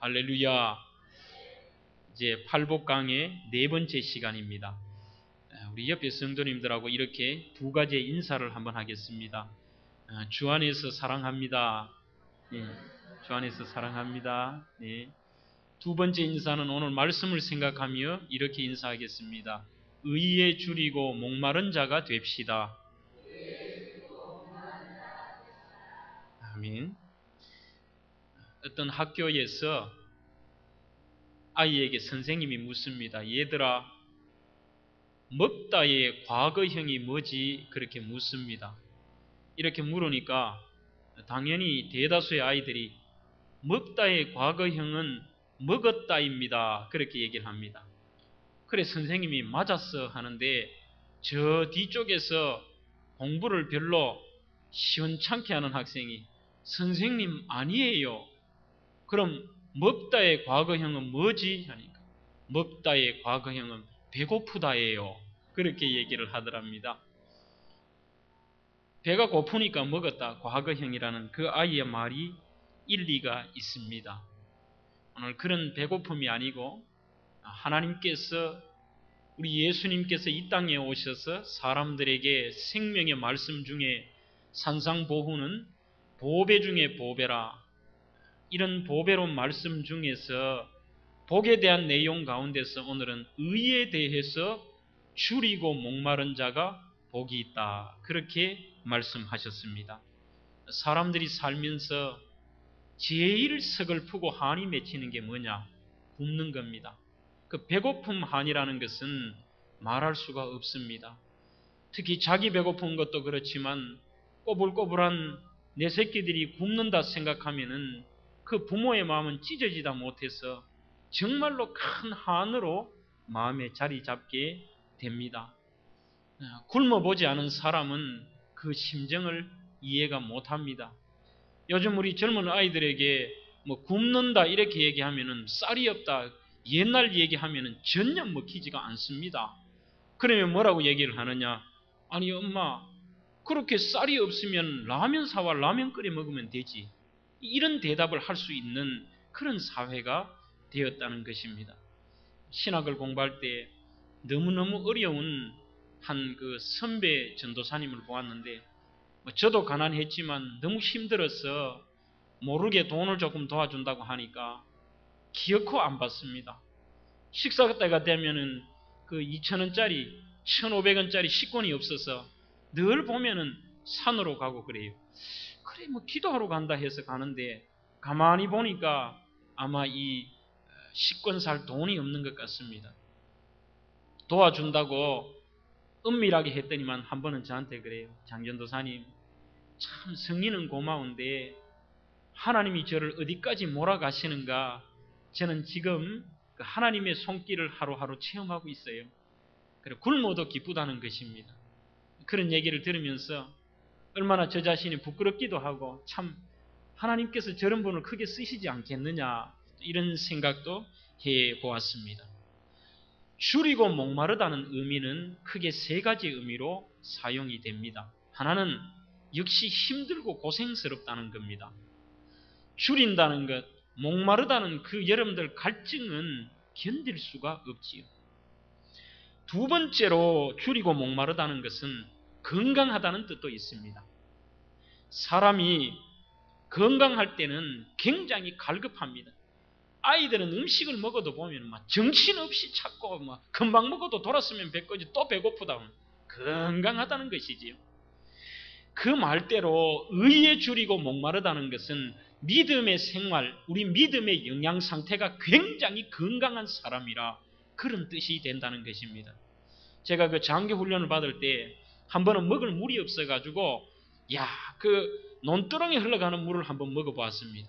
할렐루야. 이제 팔복강의 네 번째 시간입니다. 우리 옆에 성도님들하고 이렇게 두 가지의 인사를 한번 하겠습니다. 주 안에서 사랑합니다. 네, 주 안에서 사랑합니다. 네. 두 번째 인사는 오늘 말씀을 생각하며 이렇게 인사하겠습니다. 의에 줄이고 목마른 자가 됩시다. 아멘. 어떤 학교에서 아이에게 선생님이 묻습니다. 얘들아, 먹다의 과거형이 뭐지? 그렇게 묻습니다. 이렇게 물으니까 당연히 대다수의 아이들이 먹다의 과거형은 먹었다입니다. 그렇게 얘기를 합니다. 그래 선생님이 맞았어 하는데 저 뒤쪽에서 공부를 별로 시원찮게 하는 학생이 선생님 아니에요. 그럼 먹다의 과거형은 뭐지? 하니까 먹다의 과거형은 배고프다예요. 그렇게 얘기를 하더랍니다. 배가 고프니까 먹었다. 과거형이라는 그 아이의 말이 일리가 있습니다. 오늘 그런 배고픔이 아니고 하나님께서 우리 예수님께서 이 땅에 오셔서 사람들에게 생명의 말씀 중에 산상보훈은 보배 중에 보배라. 이런 보배로운 말씀 중에서 복에 대한 내용 가운데서 오늘은 의에 대해서 줄이고 목마른 자가 복이 있다. 그렇게 말씀하셨습니다. 사람들이 살면서 제일 서글프고 한이 맺히는 게 뭐냐? 굶는 겁니다. 그 배고픔 한이라는 것은 말할 수가 없습니다. 특히 자기 배고픈 것도 그렇지만 꼬불꼬불한 내 새끼들이 굶는다 생각하면은 그 부모의 마음은 찢어지다 못해서 정말로 큰 한으로 마음에 자리 잡게 됩니다. 굶어보지 않은 사람은 그 심정을 이해가 못합니다. 요즘 우리 젊은 아이들에게 뭐 굶는다 이렇게 얘기하면은 쌀이 없다 옛날 얘기하면은 전혀 먹히지가 않습니다. 그러면 뭐라고 얘기를 하느냐? 아니 엄마 그렇게 쌀이 없으면 라면 사와 라면 끓여 먹으면 되지. 이런 대답을 할 수 있는 그런 사회가 되었다는 것입니다. 신학을 공부할 때 너무너무 어려운 한 그 선배 전도사님을 보았는데 저도 가난했지만 너무 힘들어서 모르게 돈을 조금 도와준다고 하니까 기어코 안 받습니다. 식사 때가 되면은 그 2,000원짜리 1,500원짜리 식권이 없어서 늘 보면은 산으로 가고 그래요. 그래 뭐 기도하러 간다 해서 가는데 가만히 보니까 아마 이 식권 살 돈이 없는 것 같습니다. 도와준다고 은밀하게 했더니만 한 번은 저한테 그래요. 장전도사님 참 성의는 고마운데 하나님이 저를 어디까지 몰아가시는가 저는 지금 하나님의 손길을 하루하루 체험하고 있어요. 그리고 굶어도 기쁘다는 것입니다. 그런 얘기를 들으면서 얼마나 저 자신이 부끄럽기도 하고 참 하나님께서 저런 분을 크게 쓰시지 않겠느냐 이런 생각도 해보았습니다. 줄이고 목마르다는 의미는 크게 세 가지 의미로 사용이 됩니다. 하나는 역시 힘들고 고생스럽다는 겁니다. 줄인다는 것, 목마르다는 그 여러분들 갈증은 견딜 수가 없지요. 두 번째로 줄이고 목마르다는 것은 건강하다는 뜻도 있습니다. 사람이 건강할 때는 굉장히 갈급합니다. 아이들은 음식을 먹어도 보면 막 정신없이 찾고 막 금방 먹어도 돌았으면 배꺼지 또 배고프다. 건강하다는 것이지요. 그 말대로 의에 줄이고 목마르다는 것은 믿음의 생활, 우리 믿음의 영양 상태가 굉장히 건강한 사람이라 그런 뜻이 된다는 것입니다. 제가 그 장기 훈련을 받을 때 한 번은 먹을 물이 없어가지고 그 논두렁에 흘러가는 물을 한번 먹어봤습니다.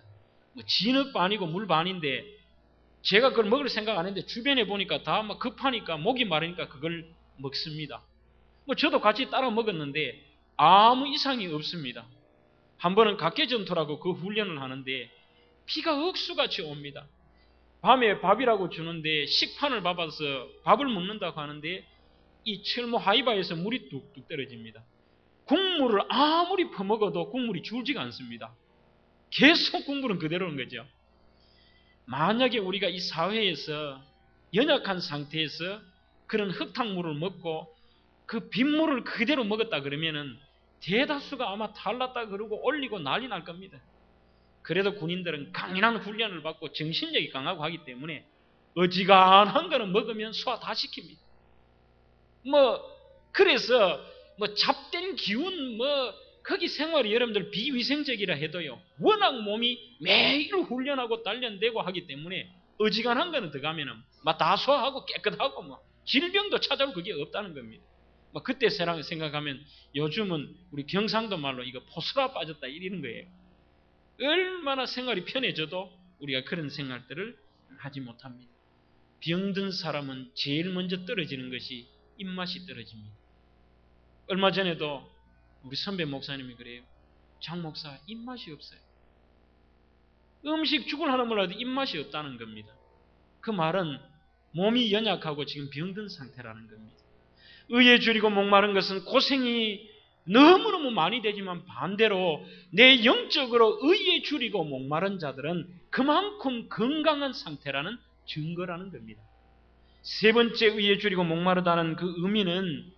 뭐 진흙 반이고 물 반인데 제가 그걸 먹을 생각 안 했는데 주변에 보니까 다 막 급하니까 목이 마르니까 그걸 먹습니다. 뭐 저도 같이 따라 먹었는데 아무 이상이 없습니다. 한 번은 각개전투라고 그 훈련을 하는데 피가 억수같이 옵니다. 밤에 밥이라고 주는데 식판을 밟아서 밥을 먹는다고 하는데 이 철모 하이바에서 물이 뚝뚝 떨어집니다. 국물을 아무리 퍼먹어도 국물이 줄지가 않습니다. 계속 국물은 그대로인 거죠. 만약에 우리가 이 사회에서 연약한 상태에서 그런 흙탕물을 먹고 그 빗물을 그대로 먹었다 그러면은 대다수가 아마 탈났다 그러고 올리고 난리 날 겁니다. 그래도 군인들은 강인한 훈련을 받고 정신력이 강하고 하기 때문에 어지간한 거는 먹으면 소화 다 시킵니다. 그래서 잡된 기운 거기 생활이 여러분들 비위생적이라 해도요. 워낙 몸이 매일 훈련하고 단련되고 하기 때문에 어지간한 거는 들어가면은 다 소화하고 깨끗하고 질병도 찾아올 그게 없다는 겁니다. 그때 생각하면 요즘은 우리 경상도 말로 이거 포스라 빠졌다 이러는 거예요. 얼마나 생활이 편해져도 우리가 그런 생활들을 하지 못합니다. 병든 사람은 제일 먼저 떨어지는 것이 입맛이 떨어집니다. 얼마 전에도 우리 선배 목사님이 그래요. 장 목사 입맛이 없어요. 음식 죽을 하나 몰라도 입맛이 없다는 겁니다. 그 말은 몸이 연약하고 지금 병든 상태라는 겁니다. 의에 줄이고 목마른 것은 고생이 너무너무 많이 되지만 반대로 내 영적으로 의에 줄이고 목마른 자들은 그만큼 건강한 상태라는 증거라는 겁니다. 세 번째 의에 줄이고 목마르다는 그 의미는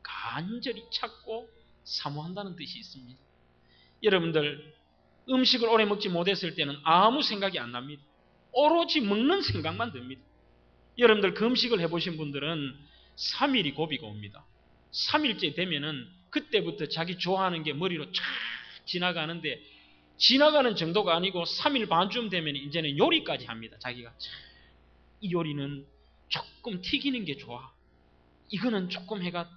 간절히 찾고 사모한다는 뜻이 있습니다. 여러분들 음식을 오래 먹지 못했을 때는 아무 생각이 안 납니다. 오로지 먹는 생각만 듭니다. 여러분들 그 음식을 해보신 분들은 3일이 고비가 옵니다. 3일째 되면은 그때부터 자기 좋아하는 게 머리로 쫙 지나가는데 지나가는 정도가 아니고 3일 반쯤 되면 이제는 요리까지 합니다. 자기가 이 요리는 조금 튀기는 게 좋아. 이거는 조금 해가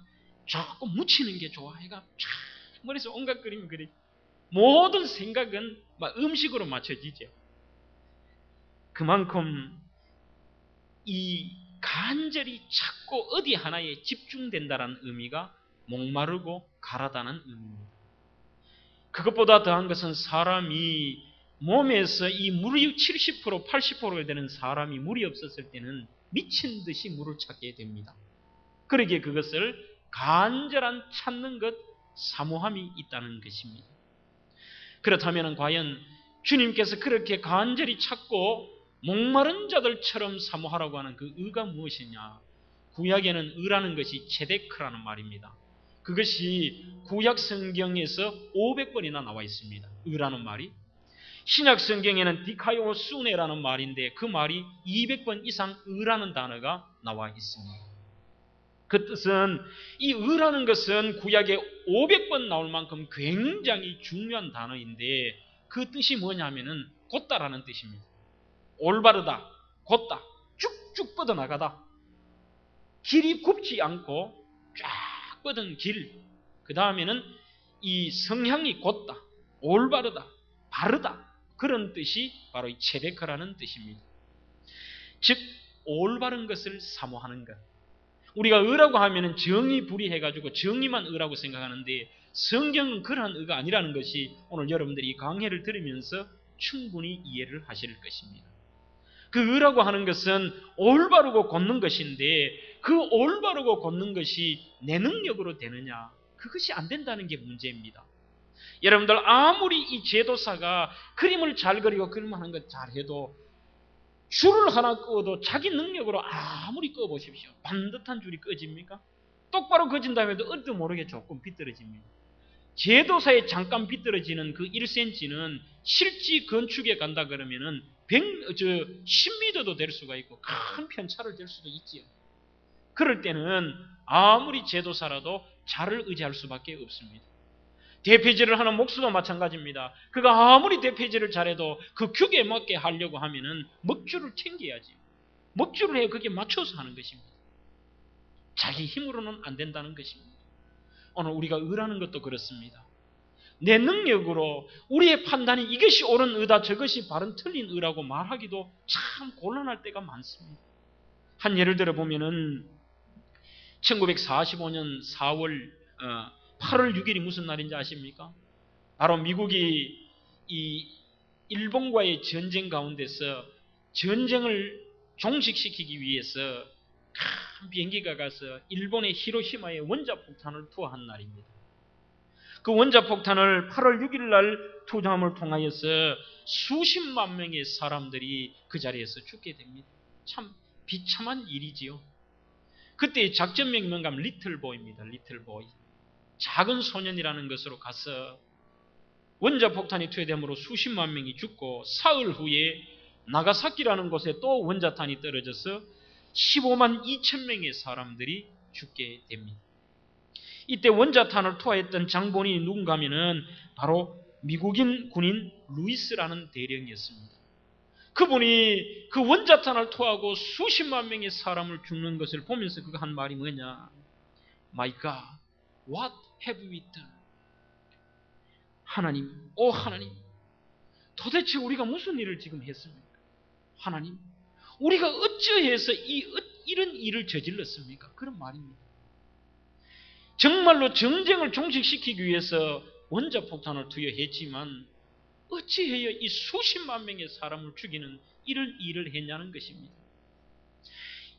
조금 묻히는 게 좋아. 해가 쫙 머릿속에 온갖 그림이 그리 모든 생각은 음식으로 맞춰지죠. 그만큼 이 간절히 찾고 어디 하나에 집중된다는 의미가 목마르고 가라다는 의미입니다. 그것보다 더한 것은 사람이 몸에서 이 물이 70% 80%가 되는 사람이 물이 없었을 때는 미친 듯이 물을 찾게 됩니다. 그러기에 그것을 간절한 찾는 것, 사모함이 있다는 것입니다. 그렇다면 과연 주님께서 그렇게 간절히 찾고 목마른 자들처럼 사모하라고 하는 그 의가 무엇이냐? 구약에는 의라는 것이 체데크라는 말입니다. 그것이 구약 성경에서 500번이나 나와 있습니다. 의라는 말이. 신약 성경에는 디카요 수네라는 말인데 그 말이 200번 이상 의라는 단어가 나와 있습니다. 그 뜻은 이 의라는 것은 구약에 500번 나올 만큼 굉장히 중요한 단어인데 그 뜻이 뭐냐면은 곧다라는 뜻입니다. 올바르다, 곧다, 쭉쭉 뻗어나가다. 길이 굽지 않고 쫙 뻗은 길. 그 다음에는 이 성향이 곧다, 올바르다, 바르다. 그런 뜻이 바로 이 체데크라는 뜻입니다. 즉 올바른 것을 사모하는 것. 우리가 의라고 하면은 정의 불이해가지고 정의만 의라고 생각하는데 성경은 그러한 의가 아니라는 것이 오늘 여러분들이 이 강해를 들으면서 충분히 이해를 하실 것입니다. 그 의라고 하는 것은 올바르고 곧는 것인데 그 올바르고 곧는 것이 내 능력으로 되느냐? 그것이 안 된다는 게 문제입니다. 여러분들 아무리 이 제도사가 그림을 잘 그리고 그림하는 것 잘해도 줄을 하나 끄어도 자기 능력으로 아무리 끄어보십시오. 반듯한 줄이 꺼집니까? 똑바로 꺼진 다음에도 어디도 모르게 조금 비뚤어집니다. 제도사에 잠깐 비뚤어지는 그 1cm는 실지 건축에 간다 그러면은 10m도 될 수가 있고 큰 편차를 될 수도 있지요. 그럴 때는 아무리 제도사라도 자를 의지할 수밖에 없습니다. 대패질을 하는 목수도 마찬가지입니다. 그가 아무리 대패질을 잘해도 그 규격에 맞게 하려고 하면은 먹줄을 챙겨야지. 먹줄을 해야 그게 맞춰서 하는 것입니다. 자기 힘으로는 안 된다는 것입니다. 오늘 우리가 의라는 것도 그렇습니다. 내 능력으로 우리의 판단이 이것이 옳은 의다 저것이 바른 틀린 의라고 말하기도 참 곤란할 때가 많습니다. 한 예를 들어 보면은 1945년 4월 8월 6일이 무슨 날인지 아십니까? 바로 미국이 이 일본과의 전쟁 가운데서 전쟁을 종식시키기 위해서 큰 비행기가 가서 일본의 히로시마에 원자폭탄을 투하한 날입니다. 그 원자폭탄을 8월 6일 날 투자함을 통하여서 수십만 명의 사람들이 그 자리에서 죽게 됩니다. 참 비참한 일이지요. 그때의 작전 명명감 리틀보이입니다. 리틀보이. 작은 소년이라는 것으로 가서 원자폭탄이 투여됨으로 수십만 명이 죽고 사흘 후에 나가사키라는 곳에 또 원자탄이 떨어져서 15만 2천 명의 사람들이 죽게 됩니다. 이때 원자탄을 투하했던 장본인이 누군가 하면은 바로 미국인 군인 루이스라는 대령이었습니다. 그분이 그 원자탄을 투하고 수십만 명의 사람을 죽는 것을 보면서 그가 한 말이 뭐냐? My God, what have we done? 하나님, 오 하나님, 도대체 우리가 무슨 일을 지금 했습니까? 하나님, 우리가 어찌해서 이런 일을 저질렀습니까? 그런 말입니다. 정말로 전쟁을 종식시키기 위해서 원자폭탄을 투여했지만 어찌해야 이 수십만 명의 사람을 죽이는 이런 일을 했냐는 것입니다.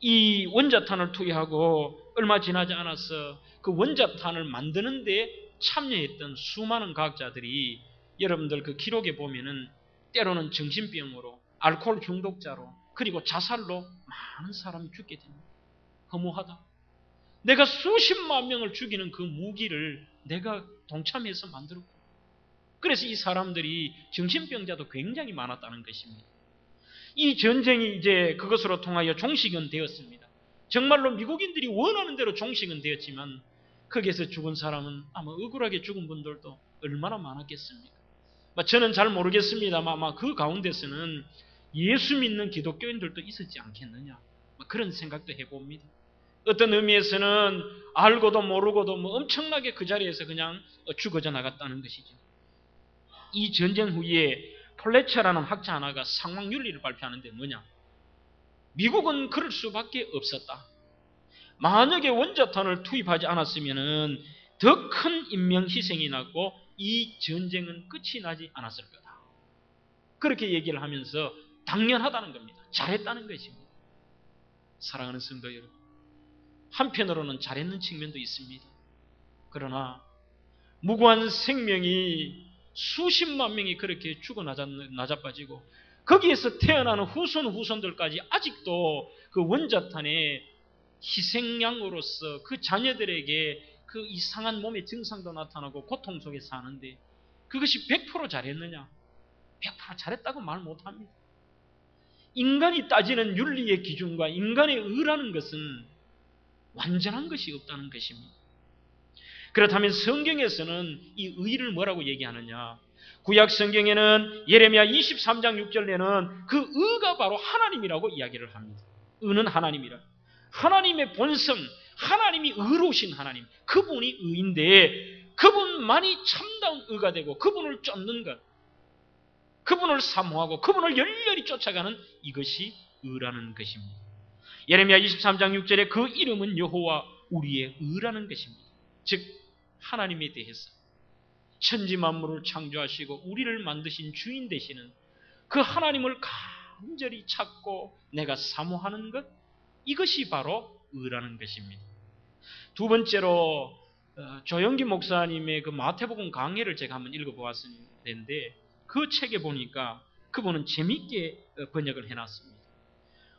이 원자탄을 투여하고 얼마 지나지 않아서 그 원자탄을 만드는 데 참여했던 수많은 과학자들이 여러분들 그 기록에 보면은 때로는 정신병으로, 알코올 중독자로, 그리고 자살로 많은 사람이 죽게 됩니다. 허무하다. 내가 수십만 명을 죽이는 그 무기를 내가 동참해서 만들었고, 그래서 이 사람들이 정신병자도 굉장히 많았다는 것입니다. 이 전쟁이 이제 그것으로 통하여 종식은 되었습니다. 정말로 미국인들이 원하는 대로 종식은 되었지만 거기에서 죽은 사람은 아마 억울하게 죽은 분들도 얼마나 많았겠습니까? 저는 잘 모르겠습니다만 아마 그 가운데서는 예수 믿는 기독교인들도 있었지 않겠느냐, 그런 생각도 해봅니다. 어떤 의미에서는 알고도 모르고도 엄청나게 그 자리에서 그냥 죽어져 나갔다는 것이죠. 이 전쟁 후에 폴레체라는 학자 하나가 상황윤리를 발표하는데 뭐냐? 미국은 그럴 수밖에 없었다. 만약에 원자탄을 투입하지 않았으면 더 큰 인명 희생이 났고 이 전쟁은 끝이 나지 않았을 거다. 그렇게 얘기를 하면서 당연하다는 겁니다. 잘했다는 것입니다. 사랑하는 성도 여러분, 한편으로는 잘했는 측면도 있습니다. 그러나 무고한 생명이 수십만 명이 그렇게 죽어 나자빠지고 거기에서 태어나는 후손들까지 아직도 그 원자탄의 희생양으로서 그 자녀들에게 그 이상한 몸의 증상도 나타나고 고통 속에 사는데 그것이 100% 잘했느냐? 100% 잘했다고 말 못합니다. 인간이 따지는 윤리의 기준과 인간의 의라는 것은 완전한 것이 없다는 것입니다. 그렇다면 성경에서는 이 의를 뭐라고 얘기하느냐? 구약 성경에는 예레미야 23장 6절에는 그 의가 바로 하나님이라고 이야기를 합니다. 의는 하나님이라. 하나님의 본성, 하나님이 의로우신 하나님, 그분이 의인데 그분만이 참다운 의가 되고 그분을 쫓는 것, 그분을 사모하고 그분을 열렬히 쫓아가는 이것이 의라는 것입니다. 예레미야 23장 6절에 그 이름은 여호와 우리의 의라는 것입니다. 즉 하나님에 대해서 천지 만물을 창조하시고 우리를 만드신 주인 되시는 그 하나님을 간절히 찾고 내가 사모하는 것, 이것이 바로 의라는 것입니다. 두 번째로 조영기 목사님의 그 마태복음 강해를 제가 한번 읽어보았는데 그 책에 보니까 그분은 재미있게 번역을 해놨습니다.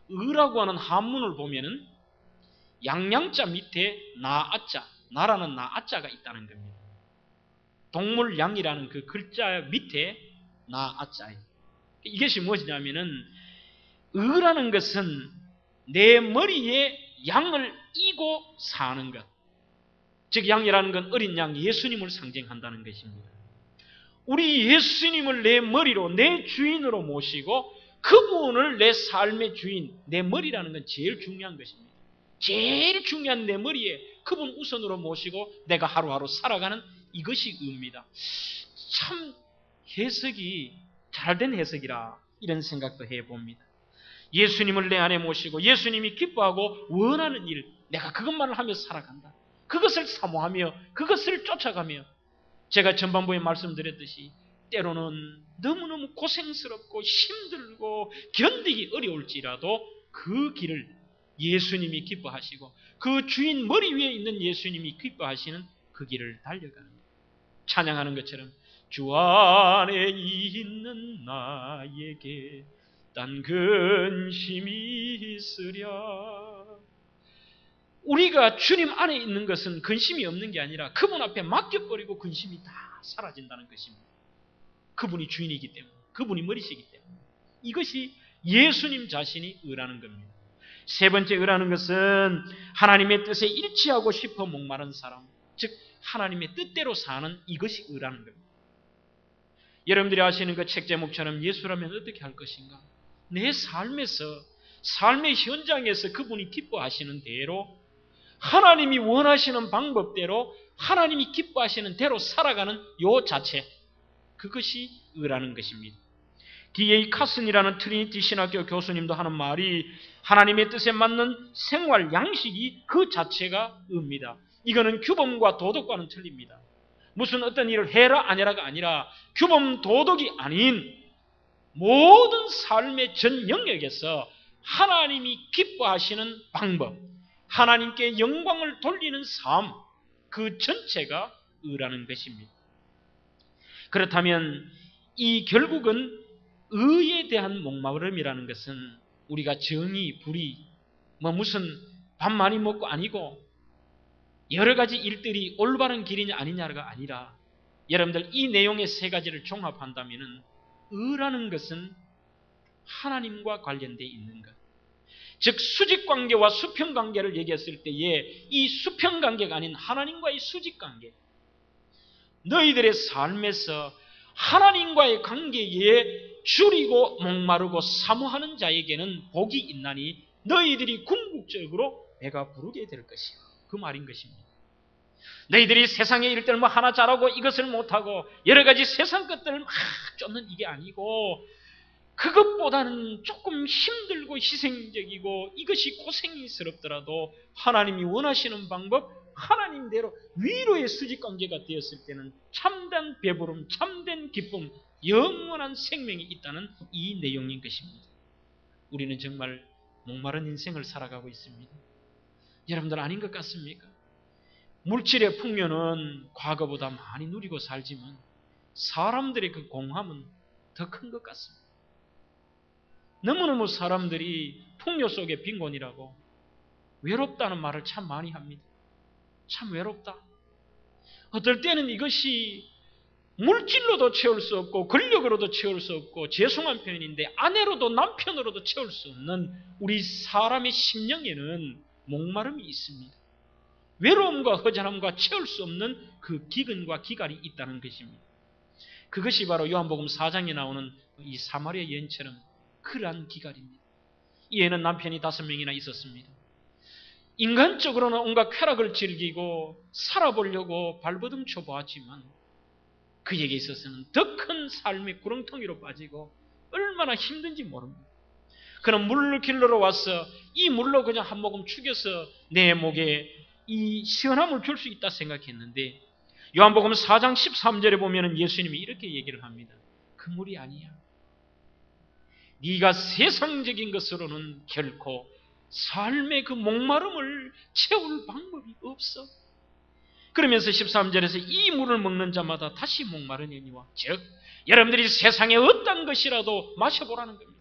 의라고 하는 한문을 보면은 양양자 밑에 나아자, 나라는 나아자가 있다는 겁니다. 동물 양이라는 그 글자 밑에 나아자예요. 이것이 무엇이냐면은 의라는 것은 내 머리에 양을 이고 사는 것. 즉 양이라는 건 어린 양 예수님을 상징한다는 것입니다. 우리 예수님을 내 머리로, 내 주인으로 모시고 그분을 내 삶의 주인, 내 머리라는 건 제일 중요한 것입니다. 제일 중요한 내 머리에 그분 우선으로 모시고 내가 하루하루 살아가는 이것이 의입니다. 참 해석이 잘된 해석이라 이런 생각도 해봅니다. 예수님을 내 안에 모시고 예수님이 기뻐하고 원하는 일, 내가 그것만을 하며 살아간다. 그것을 사모하며 그것을 쫓아가며 제가 전반부에 말씀드렸듯이 때로는 너무너무 고생스럽고 힘들고 견디기 어려울지라도 그 길을 예수님이 기뻐하시고 그 주인 머리 위에 있는 예수님이 기뻐하시는 그 길을 달려가는 거예요. 찬양하는 것처럼 주 안에 있는 나에게 딴 근심이 있으랴. 우리가 주님 안에 있는 것은 근심이 없는 게 아니라 그분 앞에 맡겨버리고 근심이 다 사라진다는 것입니다. 그분이 주인이기 때문에, 그분이 머리시기 때문에. 이것이 예수님 자신이 의라는 겁니다. 세 번째 의라는 것은 하나님의 뜻에 일치하고 싶어 목마른 사람, 즉 하나님의 뜻대로 사는 이것이 의라는 겁니다. 여러분들이 아시는 그 책 제목처럼 예수라면 어떻게 할 것인가? 내 삶에서, 삶의 현장에서 그분이 기뻐하시는 대로, 하나님이 원하시는 방법대로, 하나님이 기뻐하시는 대로 살아가는 요 자체, 그것이 의라는 것입니다. D.A. 카슨이라는 트리니티 신학교 교수님도 하는 말이 하나님의 뜻에 맞는 생활 양식이 그 자체가 의입니다. 이거는 규범과 도덕과는 틀립니다. 무슨 어떤 일을 해라 안 해라가 아니라 규범 도덕이 아닌 모든 삶의 전 영역에서 하나님이 기뻐하시는 방법, 하나님께 영광을 돌리는 삶, 그 전체가 의라는 것입니다. 그렇다면 이 결국은 의에 대한 목마름이라는 것은 우리가 정의, 불의, 무슨 밥 많이 먹고 아니고 여러 가지 일들이 올바른 길이냐 아니냐가 아니라, 여러분들 이 내용의 세 가지를 종합한다면 의라는 것은 하나님과 관련되어 있는 것. 즉 수직관계와 수평관계를 얘기했을 때에 이 수평관계가 아닌 하나님과의 수직관계, 너희들의 삶에서 하나님과의 관계에 줄이고 목마르고 사모하는 자에게는 복이 있나니 너희들이 궁극적으로 배가 부르게 될 것이요, 그 말인 것입니다. 너희들이 세상의 일들 하나 잘하고 이것을 못하고 여러 가지 세상 것들을 막 쫓는 이게 아니고, 그것보다는 조금 힘들고 희생적이고 이것이 고생스럽더라도 하나님이 원하시는 방법, 하나님대로 위로의 수직관계가 되었을 때는 참된 배부름, 참된 기쁨, 영원한 생명이 있다는 이 내용인 것입니다. 우리는 정말 목마른 인생을 살아가고 있습니다. 여러분들 아닌 것 같습니까? 물질의 풍요는 과거보다 많이 누리고 살지만 사람들의 그 공함은 더 큰 것 같습니다. 너무너무 사람들이 풍요 속의 빈곤이라고 외롭다는 말을 참 많이 합니다. 참 외롭다. 어떨 때는 이것이 물질로도 채울 수 없고 권력으로도 채울 수 없고 죄송한 표현인데 아내로도 남편으로도 채울 수 없는 우리 사람의 심령에는 목마름이 있습니다. 외로움과 허전함과 채울 수 없는 그 기근과 기갈이 있다는 것입니다. 그것이 바로 요한복음 4장에 나오는 이 사마리아 여인처럼 그러한 기갈입니다. 이 애는 남편이 5명이나 있었습니다. 인간적으로는 온갖 쾌락을 즐기고 살아보려고 발버둥 쳐보았지만 그에게 있어서는 더 큰 삶의 구렁텅이로 빠지고 얼마나 힘든지 모릅니다. 그는 물을 길러러 와서 이 물로 그냥 한 모금 죽여서 내 목에 이 시원함을 줄 수 있다 생각했는데, 요한복음 4장 13절에 보면 예수님이 이렇게 얘기를 합니다. 그 물이 아니야. 네가 세상적인 것으로는 결코 삶의 그 목마름을 채울 방법이 없어. 그러면서 13절에서 이 물을 먹는 자마다 다시 목마르느니와, 즉 여러분들이 세상의 어떤 것이라도 마셔보라는 겁니다.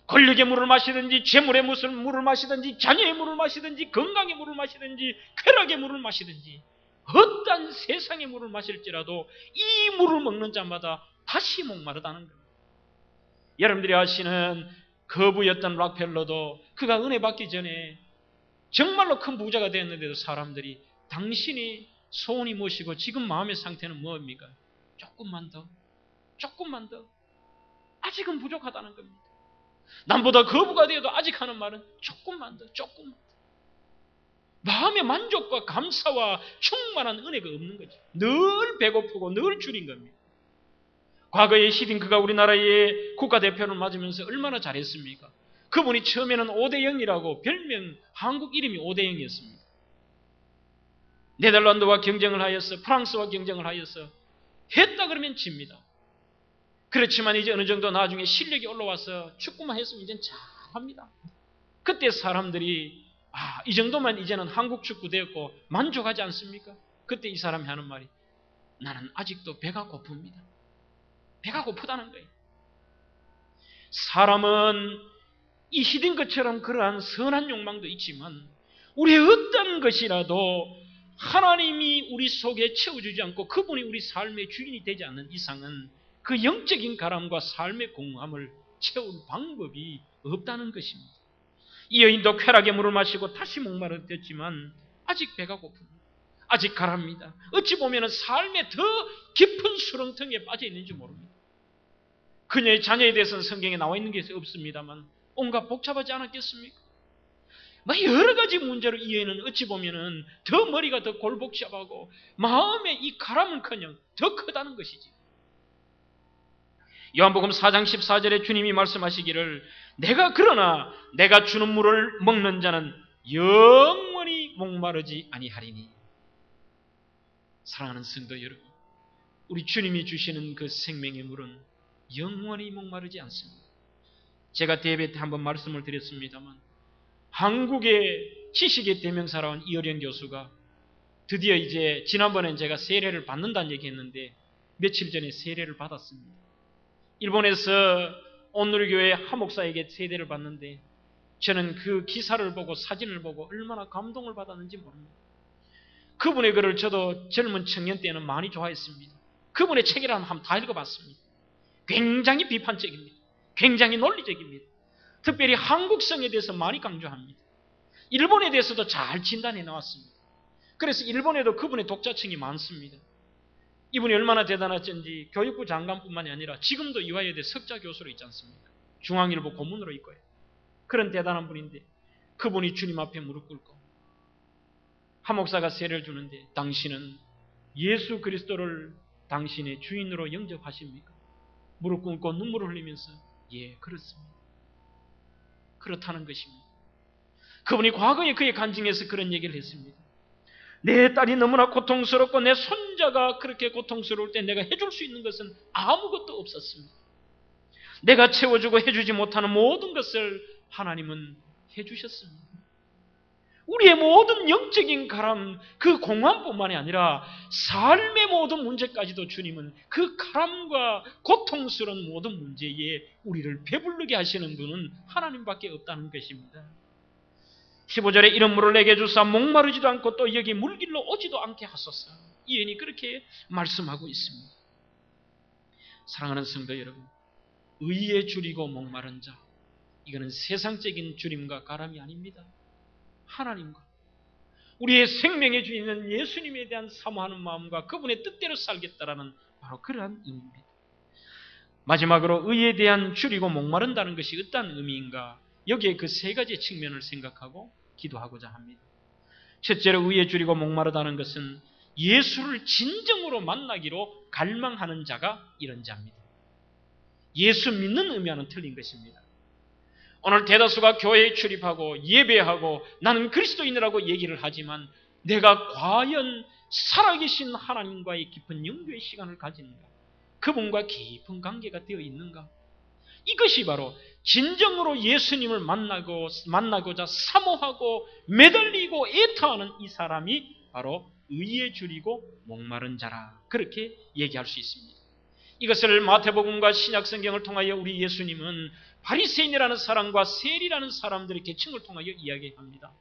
권력의 물을 마시든지 재물의 물을 마시든지 자녀의 물을 마시든지 건강의 물을 마시든지 쾌락의 물을 마시든지 어떤 세상의 물을 마실지라도 이 물을 먹는 자마다 다시 목마르다는 겁니다. 여러분들이 아시는 거부였던 락펠러도 그가 은혜 받기 전에 정말로 큰 부자가 되었는데도 사람들이 당신이 소원이 무엇이고 지금 마음의 상태는 뭐입니까? 조금만 더, 조금만 더. 아직은 부족하다는 겁니다. 남보다 거부가 되어도 아직 하는 말은 조금만 더, 조금만 더. 마음의 만족과 감사와 충만한 은혜가 없는 거죠. 늘 배고프고 늘 줄인 겁니다. 과거에 히딩크가 우리나라의 국가대표를 맞으면서 얼마나 잘했습니까? 그분이 처음에는 5대0이라고 별명, 한국 이름이 5대0이었습니다. 네덜란드와 경쟁을 하여서 프랑스와 경쟁을 하여서 했다 그러면 집니다. 그렇지만 이제 어느 정도 나중에 실력이 올라와서 축구만 했으면 이제는 잘합니다. 그때 사람들이 이 정도만 이제는 한국 축구 되었고 만족하지 않습니까? 그때 이 사람이 하는 말이, 나는 아직도 배가 고픕니다. 배가 고프다는 거예요. 사람은 이 히든 것처럼 그러한 선한 욕망도 있지만 우리의 어떤 것이라도 하나님이 우리 속에 채워주지 않고 그분이 우리 삶의 주인이 되지 않는 이상은 그 영적인 가람과 삶의 공허함을 채울 방법이 없다는 것입니다. 이 여인도 쾌락의 물을 마시고 다시 목마르셨지만 아직 배가 고픕니다. 아직 가랍니다. 어찌 보면 삶의 더 깊은 수렁텅이에 빠져 있는지 모릅니다. 그녀의 자녀에 대해서는 성경에 나와 있는 게 없습니다만 온갖 복잡하지 않았겠습니까? 여러 가지 문제로 이 여인은 어찌 보면 더 머리가 더 골복잡하고 마음의 이 가람은커녕 더 크다는 것이지. 요한복음 4장 14절에 주님이 말씀하시기를 그러나 내가 주는 물을 먹는 자는 영원히 목마르지 아니하리니. 사랑하는 성도 여러분, 우리 주님이 주시는 그 생명의 물은 영원히 목마르지 않습니다. 제가 대회 때 한번 말씀을 드렸습니다만 한국의 지식의 대명사라는 이어령 교수가 드디어 이제 지난번에 제가 세례를 받는다는 얘기했는데 며칠 전에 세례를 받았습니다. 일본에서 온누리교회 하목사에게 세례를 받는데 저는 그 기사를 보고 사진을 보고 얼마나 감동을 받았는지 모릅니다. 그분의 글을 저도 젊은 청년 때는 많이 좋아했습니다. 그분의 책이라면 한번 다 읽어봤습니다. 굉장히 비판적입니다. 굉장히 논리적입니다. 특별히 한국성에 대해서 많이 강조합니다. 일본에 대해서도 잘 진단해 나왔습니다. 그래서 일본에도 그분의 독자층이 많습니다. 이분이 얼마나 대단하신지 교육부 장관뿐만이 아니라 지금도 이화여대 석좌 교수로 있지 않습니까? 중앙일보 고문으로 있고요. 그런 대단한 분인데 그분이 주님 앞에 무릎 꿇고 하목사가 세례를 주는데 당신은 예수 그리스도를 당신의 주인으로 영접하십니까? 무릎 꿇고 눈물을 흘리면서 예, 그렇습니다. 그렇다는 것입니다. 그분이 과거에 그의 간증에서 그런 얘기를 했습니다. 내 딸이 너무나 고통스럽고 내 손자가 그렇게 고통스러울 때 내가 해줄 수 있는 것은 아무것도 없었습니다. 내가 채워주고 해주지 못하는 모든 것을 하나님은 해주셨습니다. 우리의 모든 영적인 가람, 그 공황뿐만이 아니라 삶의 모든 문제까지도 주님은 그 가람과 고통스러운 모든 문제에 우리를 배부르게 하시는 분은 하나님밖에 없다는 것입니다. 15절에 이런 물을 내게 주사 목마르지도 않고 또 여기 물길로 오지도 않게 하소서. 이 여인이 그렇게 말씀하고 있습니다. 사랑하는 성도 여러분, 의에 줄이고 목마른 자, 이거는 세상적인 줄임과 가람이 아닙니다. 하나님과 우리의 생명의 주인은 예수님에 대한 사모하는 마음과 그분의 뜻대로 살겠다라는 바로 그러한 의미입니다. 마지막으로 의에 대한 줄이고 목마른다는 것이 어떤 의미인가? 여기에 그 세 가지 측면을 생각하고 기도하고자 합니다. 첫째로 의에 줄이고 목마르다는 것은 예수를 진정으로 만나기로 갈망하는 자가 이런 자입니다. 예수 믿는 의미와는 틀린 것입니다. 오늘 대다수가 교회에 출입하고 예배하고 나는 그리스도인이라고 얘기를 하지만 내가 과연 살아계신 하나님과의 깊은 영교의 시간을 가지는가? 그분과 깊은 관계가 되어 있는가? 이것이 바로 진정으로 예수님을 만나고자 사모하고 매달리고 애타하는 이 사람이 바로 의에 줄이고 목마른 자라, 그렇게 얘기할 수 있습니다. 이것을 마태복음과 신약성경을 통하여 우리 예수님은 바리새인이라는 사람과 세리라는 사람들의 계층을 통하여 이야기합니다.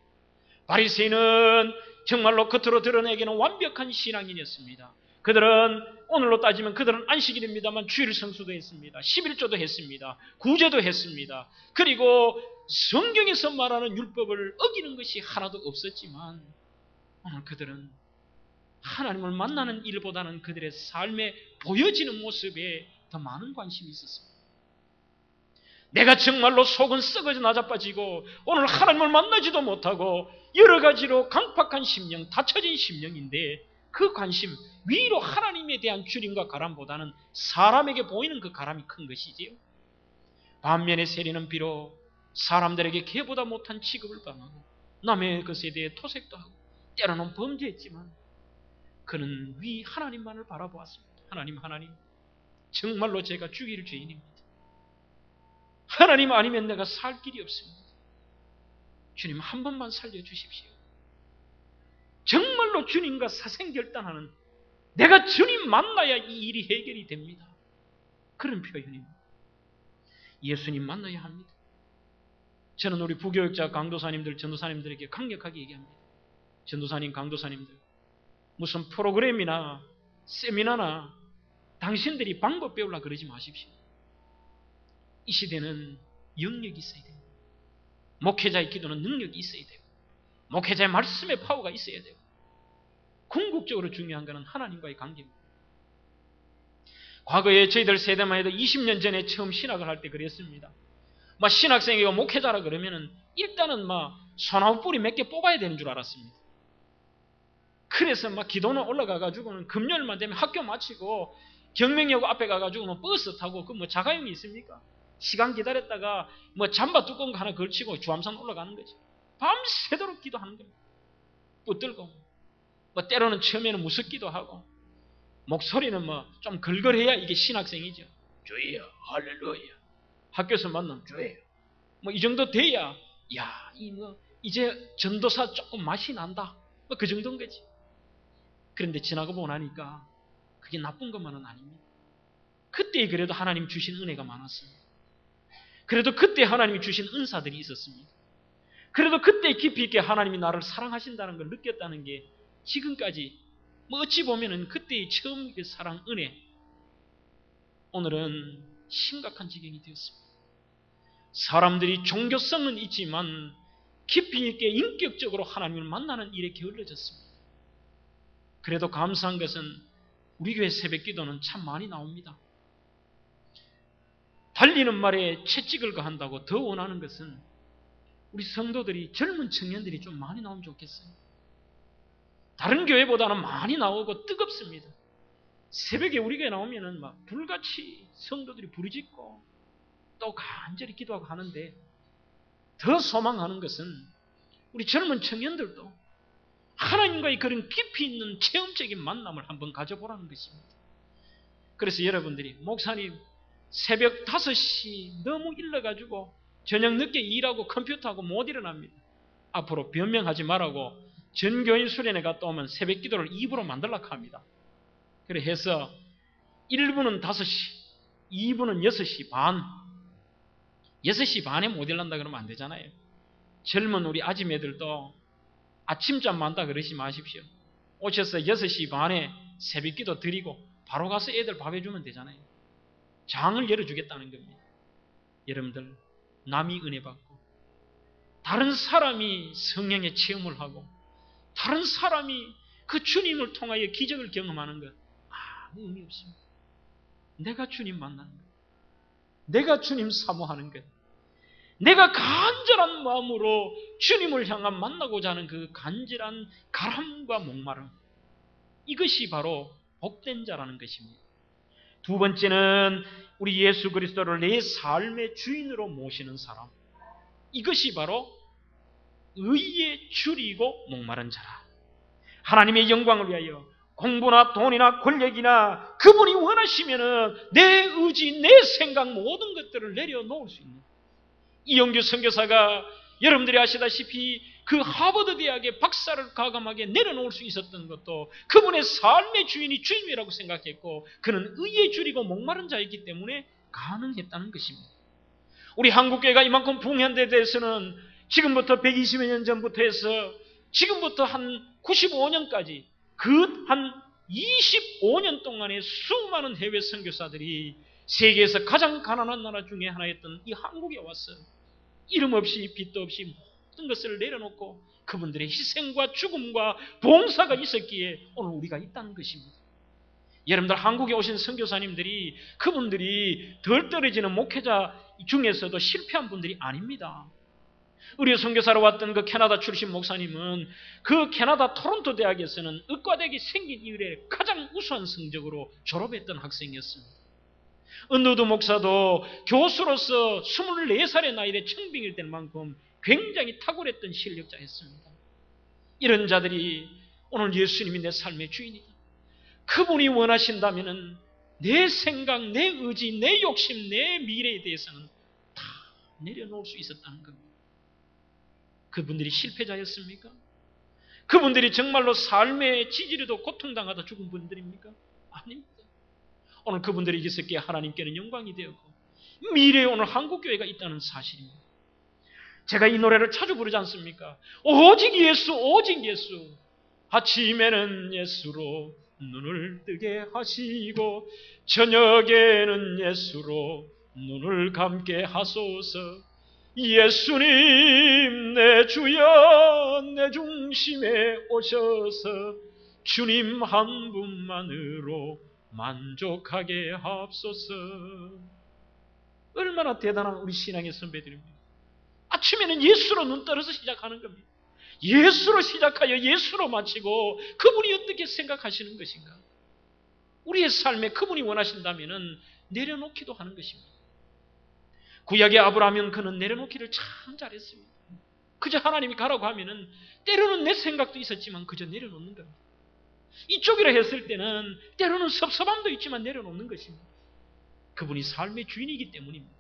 바리새인은 정말로 겉으로 드러내기는 완벽한 신앙인이었습니다. 그들은 오늘로 따지면 그들은 안식일입니다만 주일 성수도 했습니다. 11조도 했습니다. 구제도 했습니다. 그리고 성경에서 말하는 율법을 어기는 것이 하나도 없었지만 오늘 그들은 하나님을 만나는 일보다는 그들의 삶에 보여지는 모습에 더 많은 관심이 있었습니다. 내가 정말로 속은 썩어져 나자빠지고 오늘 하나님을 만나지도 못하고 여러 가지로 강팍한 심령, 닫혀진 심령인데 그 관심, 위로 하나님에 대한 줄임과 가람보다는 사람에게 보이는 그 가람이 큰 것이지요. 반면에 세리는 비록 사람들에게 개보다 못한 취급을 당하고 남의 것에 대해 토색도 하고 때로는 범죄했지만 그는 위 하나님만을 바라보았습니다. 하나님, 정말로 제가 죽일 죄인입니다. 하나님 아니면 내가 살 길이 없습니다. 주님 한 번만 살려주십시오. 정말로 주님과 사생결단하는 내가 주님 만나야 이 일이 해결이 됩니다. 그런 표현입니다. 예수님 만나야 합니다. 저는 우리 부교육자 강도사님들, 전도사님들에게 강력하게 얘기합니다. 전도사님, 강도사님들, 무슨 프로그램이나 세미나나 당신들이 방법 배우려고 그러지 마십시오. 이 시대는 영역이 있어야 돼요. 목회자의 기도는 능력이 있어야 되고, 목회자의 말씀의 파워가 있어야 되고, 궁극적으로 중요한 것은 하나님과의 관계입니다. 과거에 저희들 세대만 해도 20년 전에 처음 신학을 할 때 그랬습니다. 막 신학생이고 목회자라 그러면은 일단은 막 소나무 뿌리 몇 개 뽑아야 되는 줄 알았습니다. 그래서 막 기도는 올라가가지고는 금요일만 되면 학교 마치고 경명여고 앞에 가가지고는 버스 타고 그 뭐 자가용이 있습니까? 시간 기다렸다가 뭐 잠바 두꺼운 거 하나 걸치고 주암산 올라가는 거지. 밤새도록 기도하는 겁니다. 붙들고 뭐 때로는 처음에는 무섭기도 하고 목소리는 뭐 좀 걸걸해야 이게 신학생이죠. 주여 할렐루야. 학교에서 만나면 주여 뭐 이 정도 돼야 야 이 뭐 이제 전도사 조금 맛이 난다. 뭐 그 정도인 거지. 그런데 지나고 보고 나니까 그게 나쁜 것만은 아닙니다. 그때 그래도 하나님 주신 은혜가 많았습니다. 그래도 그때 하나님이 주신 은사들이 있었습니다. 그래도 그때 깊이 있게 하나님이 나를 사랑하신다는 걸 느꼈다는 게 지금까지 뭐 어찌 보면은 그때의 처음 그 사랑, 은혜, 오늘은 심각한 지경이 되었습니다. 사람들이 종교성은 있지만 깊이 있게 인격적으로 하나님을 만나는 일에 게을러졌습니다. 그래도 감사한 것은 우리 교회 새벽기도는 참 많이 나옵니다. 달리는 말에 채찍을 가한다고 더 원하는 것은 우리 성도들이, 젊은 청년들이 좀 많이 나오면 좋겠어요. 다른 교회보다는 많이 나오고 뜨겁습니다. 새벽에 우리 교회 나오면은 막 불같이 성도들이 부르짖고 또 간절히 기도하고 하는데, 더 소망하는 것은 우리 젊은 청년들도 하나님과의 그런 깊이 있는 체험적인 만남을 한번 가져보라는 것입니다. 그래서 여러분들이 목사님 새벽 5시 너무 일러가지고 저녁 늦게 일하고 컴퓨터하고 못 일어납니다. 앞으로 변명하지 말라고 전교인 수련회 갔다 오면 새벽 기도를 2부로 만들려고 합니다. 그래 해서 1부는 5시, 2부는 6시 반. 6시 반에 못 일난다 그러면 안 되잖아요. 젊은 우리 아줌매들도 아침잠 많다 그러지 마십시오. 오셔서 6시 반에 새벽 기도 드리고 바로 가서 애들 밥 해주면 되잖아요. 장을 열어주겠다는 겁니다. 여러분들, 남이 은혜 받고 다른 사람이 성령의 체험을 하고 다른 사람이 그 주님을 통하여 기적을 경험하는 것 아무 의미 없습니다. 내가 주님 만나는 것, 내가 주님 사모하는 것, 내가 간절한 마음으로 주님을 향한 만나고자 하는 그 간절한 가람과 목마름, 이것이 바로 복된 자라는 것입니다. 두 번째는 우리 예수 그리스도를 내 삶의 주인으로 모시는 사람, 이것이 바로 의에 줄이고 목마른 자라. 하나님의 영광을 위하여 공부나 돈이나 권력이나 그분이 원하시면은 내 의지, 내 생각 모든 것들을 내려놓을 수 있는, 이영규 선교사가 여러분들이 아시다시피 그 하버드 대학의 박사를 과감하게 내려놓을 수 있었던 것도 그분의 삶의 주인이 주님이라고 생각했고 그는 의에 줄이고 목마른 자였기 때문에 가능했다는 것입니다. 우리 한국교회가 이만큼 부흥한 데 대해서는 지금부터 120여 년 전부터 해서 지금부터 한 95년까지 그 한 25년 동안의 수많은 해외 선교사들이 세계에서 가장 가난한 나라 중에 하나였던 이 한국에 와서 이름 없이 빚도 없이 모든 것을 내려놓고 그분들의 희생과 죽음과 봉사가 있었기에 오늘 우리가 있다는 것입니다. 여러분들, 한국에 오신 선교사님들이 그분들이 덜 떨어지는 목회자 중에서도 실패한 분들이 아닙니다. 우리 선교사로 왔던 그 캐나다 출신 목사님은 그 캐나다 토론토 대학에서는 의과대학이 생긴 이후에 가장 우수한 성적으로 졸업했던 학생이었습니다. 은누드 목사도 교수로서 24살의 나이에 청빙일 될 만큼 굉장히 탁월했던 실력자였습니다. 이런 자들이 오늘 예수님이 내 삶의 주인이다, 그분이 원하신다면 내 생각, 내 의지, 내 욕심, 내 미래에 대해서는 다 내려놓을 수 있었다는 겁니다. 그분들이 실패자였습니까? 그분들이 정말로 삶의 지지리도 고통당하다 죽은 분들입니까? 아닙니다. 오늘 그분들이 있었기에 하나님께는 영광이 되었고 미래에 오늘 한국교회가 있다는 사실입니다. 제가 이 노래를 자주 부르지 않습니까? 오직 예수, 오직 예수. 아침에는 예수로 눈을 뜨게 하시고 저녁에는 예수로 눈을 감게 하소서. 예수님 내 주여 내 중심에 오셔서 주님 한 분만으로 만족하게 하옵소서. 얼마나 대단한 우리 신앙의 선배들입니다. 아침에는 예수로 눈 떨어서 시작하는 겁니다. 예수로 시작하여 예수로 마치고 그분이 어떻게 생각하시는 것인가? 우리의 삶에 그분이 원하신다면 내려놓기도 하는 것입니다. 구약의 아브라함은 그는 내려놓기를 참 잘했습니다. 그저 하나님이 가라고 하면은 때로는 내 생각도 있었지만 그저 내려놓는 겁니다. 이쪽이라 했을 때는 때로는 섭섭함도 있지만 내려놓는 것입니다. 그분이 삶의 주인이기 때문입니다.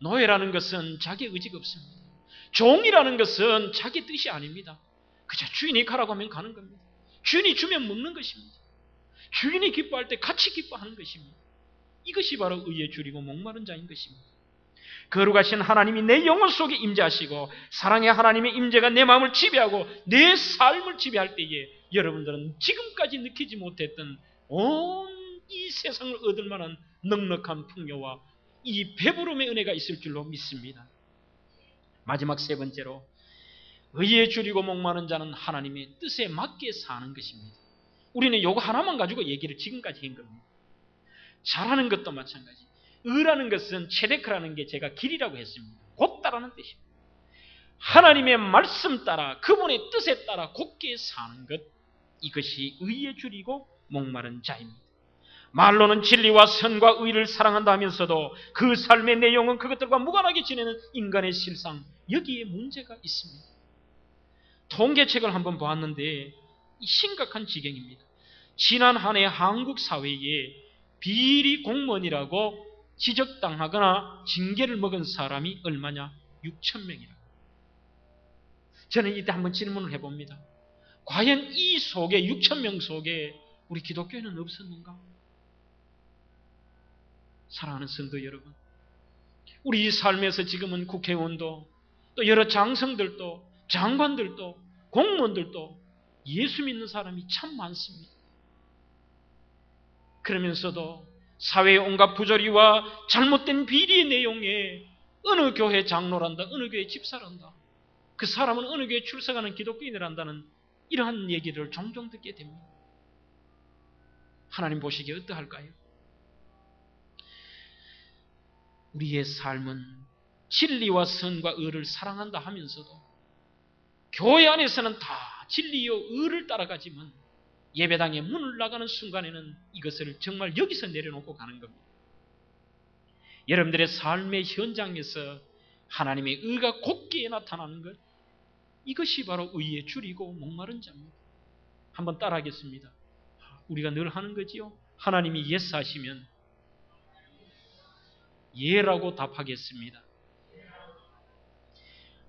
노예라는 것은 자기 의지가 없습니다. 종이라는 것은 자기 뜻이 아닙니다. 그저 주인이 가라고 하면 가는 겁니다. 주인이 주면 먹는 것입니다. 주인이 기뻐할 때 같이 기뻐하는 것입니다. 이것이 바로 의에 줄이고 목마른 자인 것입니다. 거룩하신 하나님이 내 영혼 속에 임재하시고 사랑의 하나님의 임재가 내 마음을 지배하고 내 삶을 지배할 때에 여러분들은 지금까지 느끼지 못했던 온 이 세상을 얻을 만한 넉넉한 풍요와 이 배부름의 은혜가 있을 줄로 믿습니다. 마지막 세 번째로 의에 줄이고 목마른 자는 하나님의 뜻에 맞게 사는 것입니다. 우리는 이거 하나만 가지고 얘기를 지금까지 한 겁니다. 잘하는 것도 마찬가지. 의라는 것은 체데크라는 게 제가 길이라고 했습니다. 곧다라는 뜻입니다. 하나님의 말씀 따라 그분의 뜻에 따라 곧게 사는 것, 이것이 의에 줄이고 목마른 자입니다. 말로는 진리와 선과 의를 사랑한다 하면서도 그 삶의 내용은 그것들과 무관하게 지내는 인간의 실상, 여기에 문제가 있습니다. 통계책을 한번 보았는데 심각한 지경입니다. 지난 한 해 한국 사회에 비리 공무원이라고 지적당하거나 징계를 먹은 사람이 얼마냐? 6,000명이라. 저는 이때 한번 질문을 해봅니다. 과연 이 속에 6,000명 속에 우리 기독교인은 없었는가? 사랑하는 성도 여러분, 우리 삶에서 지금은 국회의원도 또 여러 장성들도 장관들도 공무원들도 예수 믿는 사람이 참 많습니다. 그러면서도 사회의 온갖 부조리와 잘못된 비리의 내용에 어느 교회 장로란다, 어느 교회 집사란다, 그 사람은 어느 교회 출석하는 기독교인이란다는 이러한 얘기를 종종 듣게 됩니다. 하나님 보시기에 어떠할까요? 우리의 삶은 진리와 선과 의를 사랑한다 하면서도 교회 안에서는 다 진리와 의를 따라가지만 예배당에 문을 나가는 순간에는 이것을 정말 여기서 내려놓고 가는 겁니다. 여러분들의 삶의 현장에서 하나님의 의가 곧게 나타나는 것, 이것이 바로 의에 줄이고 목마른 자입니다. 한번 따라하겠습니다. 우리가 늘 하는 거지요. 하나님이 예스 하시면 예라고 답하겠습니다.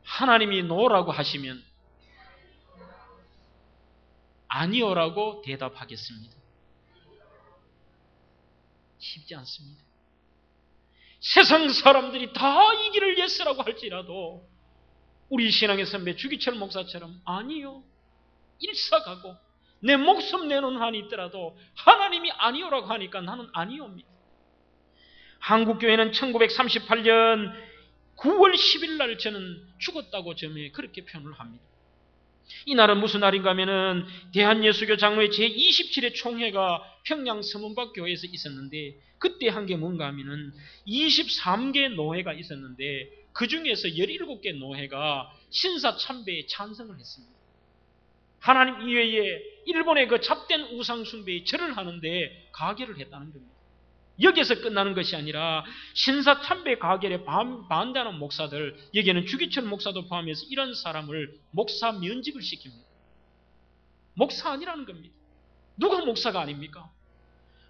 하나님이 노라고 하시면 아니오라고 대답하겠습니다. 쉽지 않습니다. 세상 사람들이 다 이 길을 예스라고 할지라도 우리 신앙의 선배 주기철 목사처럼 아니요, 일사가고 내 목숨 내놓은 한이 있더라도 하나님이 아니오라고 하니까 나는 아니오입니다. 한국교회는 1938년 9월 10일 날 저는 죽었다고 점에 그렇게 표현을 합니다. 이날은 무슨 날인가 하면은 대한예수교 장로회 제27회 총회가 평양 서문박 교회에서 있었는데 그때 한 게 뭔가 하면은 23개 노회가 있었는데 그 중에서 17개 노회가 신사 참배에 찬성을 했습니다. 하나님 이외에 일본의 그 잡된 우상 숭배에 절을 하는데 가결을 했다는 겁니다. 여기에서 끝나는 것이 아니라 신사 참배 가결에 반대하는 목사들, 여기에는 주기철 목사도 포함해서 이런 사람을 목사 면직을 시킵니다. 목사 아니라는 겁니다. 누가 목사가 아닙니까?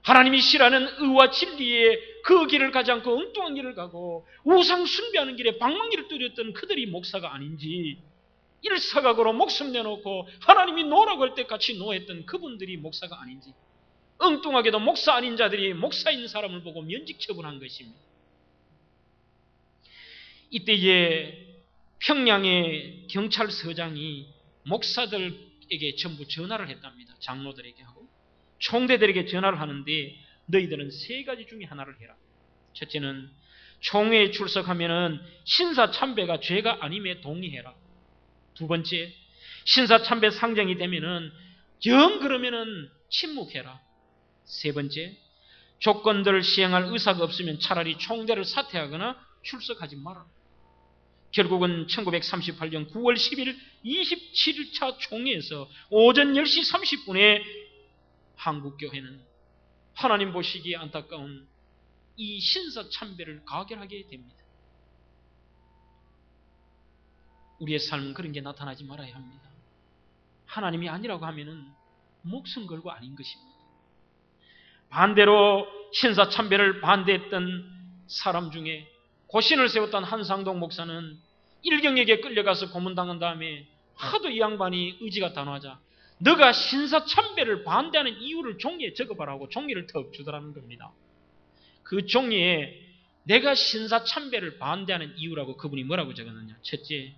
하나님이 싫어하는 의와 진리의 그 길을 가지 않고 엉뚱한 길을 가고 우상 숭배하는 길에 방망이를 뚫었던 그들이 목사가 아닌지 일사각오로 목숨 내놓고 하나님이 놓으라고 할 때 같이 놓았던 그분들이 목사가 아닌지, 엉뚱하게도 목사 아닌 자들이 목사인 사람을 보고 면직 처분한 것입니다. 이때에 평양의 경찰서장이 목사들에게 전부 전화를 했답니다. 장로들에게 하고 총대들에게 전화를 하는데, 너희들은 세 가지 중에 하나를 해라. 첫째는 총회에 출석하면은 신사참배가 죄가 아님에 동의해라. 두 번째, 신사참배 상정이 되면은 영 그러면은 침묵해라. 세 번째, 조건들을 시행할 의사가 없으면 차라리 총대를 사퇴하거나 출석하지 마라. 결국은 1938년 9월 10일 27차 총회에서 오전 10시 30분에 한국교회는 하나님 보시기에 안타까운 이 신사참배를 가결하게 됩니다. 우리의 삶은 그런 게 나타나지 말아야 합니다. 하나님이 아니라고 하면은 목숨 걸고 아닌 것입니다. 반대로 신사참배를 반대했던 사람 중에 고신을 세웠던 한상동 목사는 일경에게 끌려가서 고문당한 다음에 하도 이 양반이 의지가 단호하자 너가 신사참배를 반대하는 이유를 종이에 적어봐라고 종이를 턱 주더라는 겁니다. 그 종이에 내가 신사참배를 반대하는 이유라고 그분이 뭐라고 적었느냐. 첫째,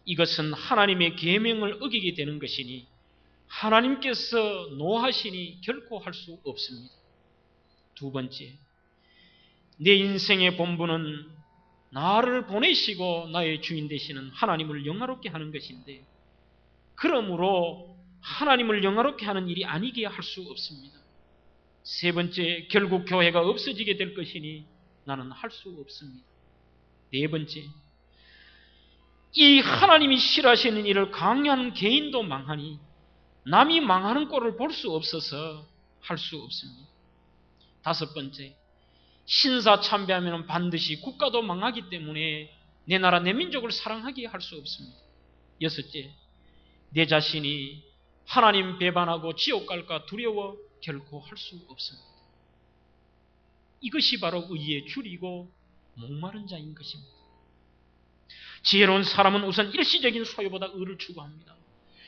이것은 하나님의 계명을 어기게 되는 것이니 하나님께서 노하시니 결코 할 수 없습니다. 두 번째, 내 인생의 본분은 나를 보내시고 나의 주인 되시는 하나님을 영화롭게 하는 것인데, 그러므로 하나님을 영화롭게 하는 일이 아니기야 할 수 없습니다. 세 번째, 결국 교회가 없어지게 될 것이니 나는 할 수 없습니다. 네 번째, 이 하나님이 싫어하시는 일을 강요하는 개인도 망하니 남이 망하는 꼴을 볼 수 없어서 할 수 없습니다. 다섯 번째, 신사참배하면 반드시 국가도 망하기 때문에 내 나라 내 민족을 사랑하게 할 수 없습니다. 여섯째, 내 자신이 하나님 배반하고 지옥 갈까 두려워 결코 할 수 없습니다. 이것이 바로 의에 줄이고 목마른 자인 것입니다. 지혜로운 사람은 우선 일시적인 소유보다 의를 추구합니다.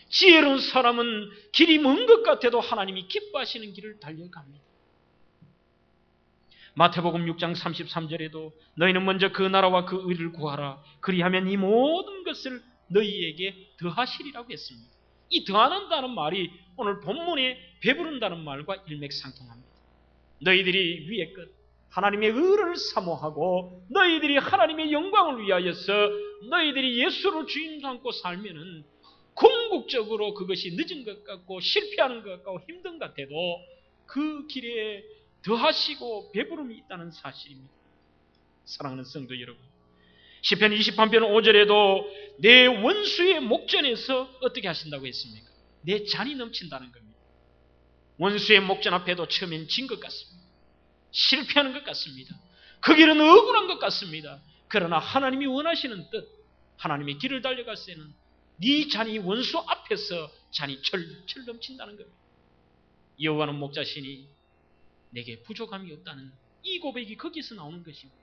지혜로운 사람은 길이 먼 것 같아도 하나님이 기뻐하시는 길을 달려갑니다. 마태복음 6장 33절에도 너희는 먼저 그 나라와 그 의를 구하라. 그리하면 이 모든 것을 너희에게 더하시리라고 했습니다. 이 더한다는 말이 오늘 본문에 배부른다는 말과 일맥상통합니다. 너희들이 위의 것, 하나님의 의를 사모하고 너희들이 하나님의 영광을 위하여서 너희들이 예수를 주인 삼고 살면은 궁극적으로 그것이 늦은 것 같고 실패하는 것 같고 힘든 것 같아도 그 길에 더하시고 배부름이 있다는 사실입니다. 사랑하는 성도 여러분, 시편 23편 5절에도 내 원수의 목전에서 어떻게 하신다고 했습니까? 내 잔이 넘친다는 겁니다. 원수의 목전 앞에도 처음엔 진 것 같습니다. 실패하는 것 같습니다. 그 길은 억울한 것 같습니다. 그러나 하나님이 원하시는 뜻, 하나님의 길을 달려갈 때는 네 잔이 원수 앞에서 잔이 철철 넘친다는 겁니다. 여호와는 목자시니 내게 부족함이 없다는 이 고백이 거기서 나오는 것입니다.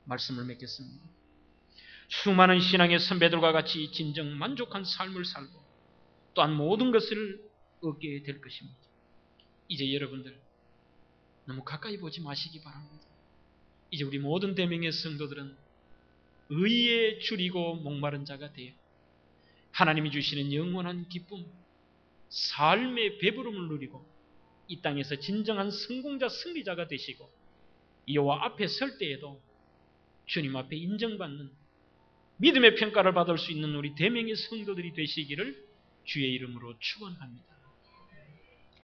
말씀을 맺겠습니다. 수많은 신앙의 선배들과 같이 진정 만족한 삶을 살고 또한 모든 것을 얻게 될 것입니다. 이제 여러분들 너무 가까이 보지 마시기 바랍니다. 이제 우리 모든 대명의 성도들은 의에 줄이고 목마른 자가 되어 하나님이 주시는 영원한 기쁨, 삶의 배부름을 누리고 이 땅에서 진정한 성공자, 승리자가 되시고 여호와 앞에 설 때에도 주님 앞에 인정받는 믿음의 평가를 받을 수 있는 우리 대명의 성도들이 되시기를 주의 이름으로 축원합니다.